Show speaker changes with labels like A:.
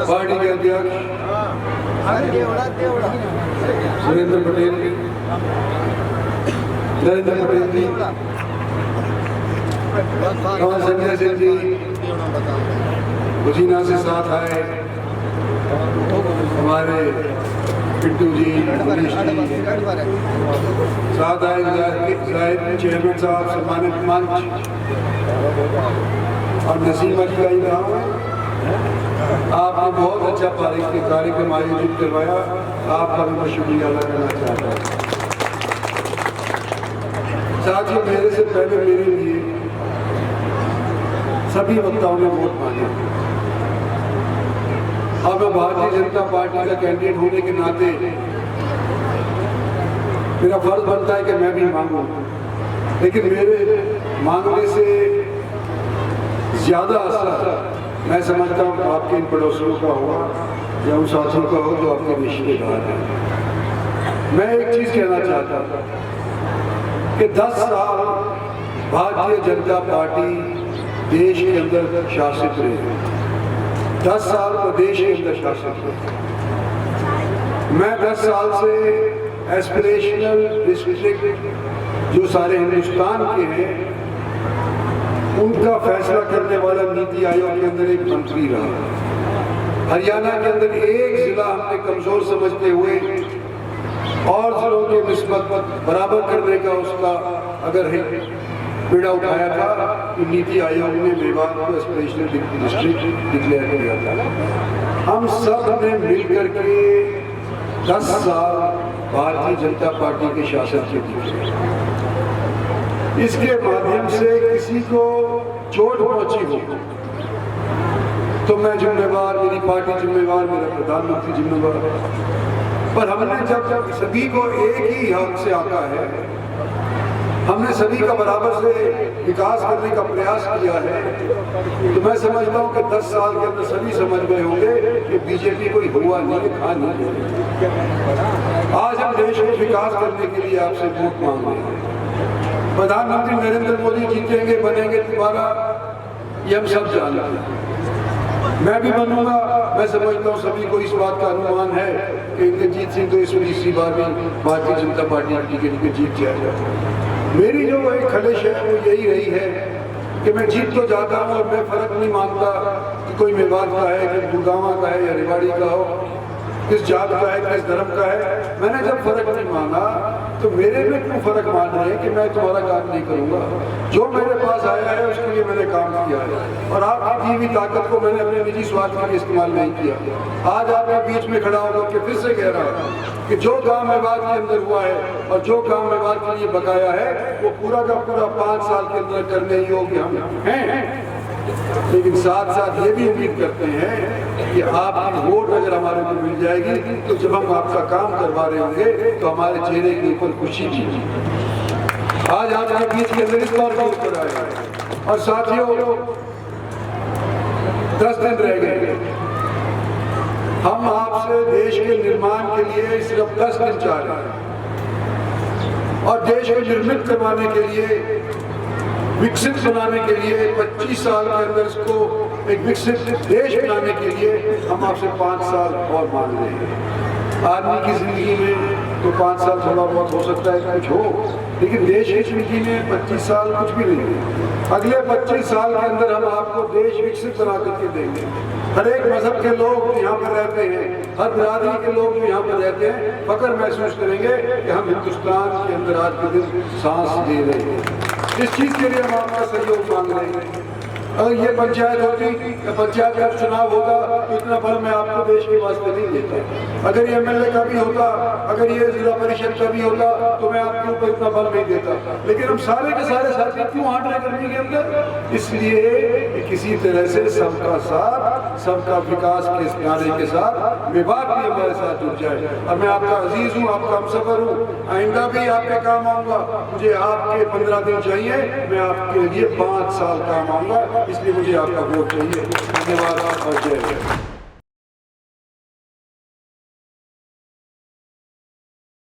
A: Party के अध्यक्ष सुरेंद्र पटेल, नरेंद्र पटेल जी, संजय सिंह जी उजीना से साथ आए, हमारे पिंटू जी, मनीष जी साथ आए, चेयरमैन साहब, सम्मानित मंच और नसीम अली का ही नाम। आपने बहुत अच्छा कार्यक्रम आयोजित करवाया, आपका भी मैं शुक्रिया अदा करना चाहता हूँ। साथियों, मेरे से पहले मेरे लिए सभी वक्ताओं ने वोट मांगे और मैं भारतीय जनता पार्टी का कैंडिडेट होने के नाते मेरा फर्ज बनता है कि मैं भी मांगूं, लेकिन मेरे मांगने से ज्यादा असर मैं समझता हूँ आपके इन पड़ोसियों का होगा या उन साथियों का हो जो आपके रिश्तेदार हैं। मैं एक चीज कहना चाहता हूँ कि 10 साल भारतीय जनता पार्टी देश के अंदर शासित रही, 10 साल प्रदेश के अंदर शासित रही। मैं 10 साल से एस्पिरेशनल डिस्ट्रिक्ट जो सारे हिंदुस्तान के हैं उनका फैसला करने वाला नीति आयोग के अंदर एक मंत्री रहा। हरियाणा के अंदर एक जिला हमने कमजोर समझते हुए और जिलों के निस्बत बराबर करने का उसका अगर बीड़ा उठाया था तो नीति आयोग ने मेवात को स्पेशल डिस्ट्रिक्ट डिक्लेयर किया था। हम सब ने मिलकर के 10 साल भारतीय जनता पार्टी के शासन के दिए। इसके माध्यम से किसी को चोट पहुंची हो तो मैं जिम्मेवार, मेरी पार्टी जिम्मेवार, मेरा प्रधानमंत्री जिम्मेवार, पर हमने जब सभी को एक ही हक से आका है, हमने सभी का बराबर से विकास करने का प्रयास किया है, तो मैं समझता हूँ कि 10 साल के अंदर सभी समझ गए होंगे कि बीजेपी कोई हुआ नहीं, खा नहीं। आज हम देश को विकास करने के लिए आपसे वोट मांग रहे हैं। प्रधानमंत्री नरेंद्र मोदी जीतेंगे, बनेंगे दोबारा, ये हम सब जानते हैं। मैं भी बनूंगा। मैं समझता हूँ सभी को इस बात का अनुमान है कि इंद्रजीत सिंह तो इसी बार भी भारतीय जनता पार्टी टिकट पे जीत जाएगा। मेरी जो एक खलिश है वो यही रही है कि मैं जीत तो जाता हूँ और मैं फर्क नहीं मानता कि कोई मेवात का है, कि गुड़गांव का है या रेवाड़ी का हो, किस जात का है, किस धर्म का है। मैंने जब फर्क नहीं माना तो मेरे में क्यों फर्क मान रहे हैं कि मैं तुम्हारा काम नहीं करूंगा। जो मेरे पास आया है उसके लिए मैंने काम किया है और आपकी दी हुई ताकत को मैंने अपने निजी स्वार्थ के लिए इस्तेमाल नहीं किया। आज आपके बीच में खड़ा होकर के फिर से कह रहा हूँ कि जो काम मेवात के अंदर हुआ है और जो काम मेवात के लिए बकाया है वो पूरा का पूरा 5 साल के अंदर करने योग्य हम हैं। लेकिन साथ साथ ये भी उम्मीद करते हैं कि आपकी वोट अगर हमारे को मिल जाएगी तो जब हम आपका काम करवा रहे होंगे तो हमारे चेहरे के ऊपर खुशी भी। आज आपके बीच के अंदर इस बार वोट पर आए और साथियों 10 दिन रह गए। हम आपसे देश के निर्माण के लिए सिर्फ 10 दिन चाह रहे हैं और देश को निर्मित करवाने के लिए, विकसित बनाने के लिए 25 साल के अंदर इसको एक विकसित देश बनाने के लिए हम आपसे 5 साल और मांग रहे हैं। आदमी की जिंदगी में तो 5 साल थोड़ा बहुत हो सकता है कुछ हो, लेकिन देश की जिंदगी में 25 साल कुछ भी नहीं है। अगले 25 साल के अंदर हम आपको देश विकसित बना करके देंगे। हर एक मजहब के लोग यहाँ पर रहते हैं, हर बिरादरी के लोग यहाँ पर रहते हैं, फख्र महसूस करेंगे कि हम हिंदुस्तान के अंदर आज के दिन सांस ले रहे हैं। इस चीज के लिए हम आपका सहयोग मांग रहे हैं। अगर ये पंचायत होती या पंचायत का चुनाव होता तो इतना बल मैं आपको देश के वास्ते नहीं देता। अगर ये MLA का भी होता, अगर ये जिला परिषद का भी होता तो मैं आपके ऊपर इतना बल नहीं देता। लेकिन हम सारे के सारे साथी क्यों हाथ रहे करने के अंदर? इसलिए किसी तरह से सबका साथ, सबका विकास के नारे के साथ मेवात भी हमारे साथ जुड़ जाए। और मैं आपका अजीज हूँ, आपका हमसफर हूँ, आइंदा भी आपके काम आऊंगा। मुझे आपके 15 दिन चाहिए, मैं आपके लिए 5 साल काम आऊंगा, इसलिए मुझे आपका वोट चाहिए। धन्यवाद।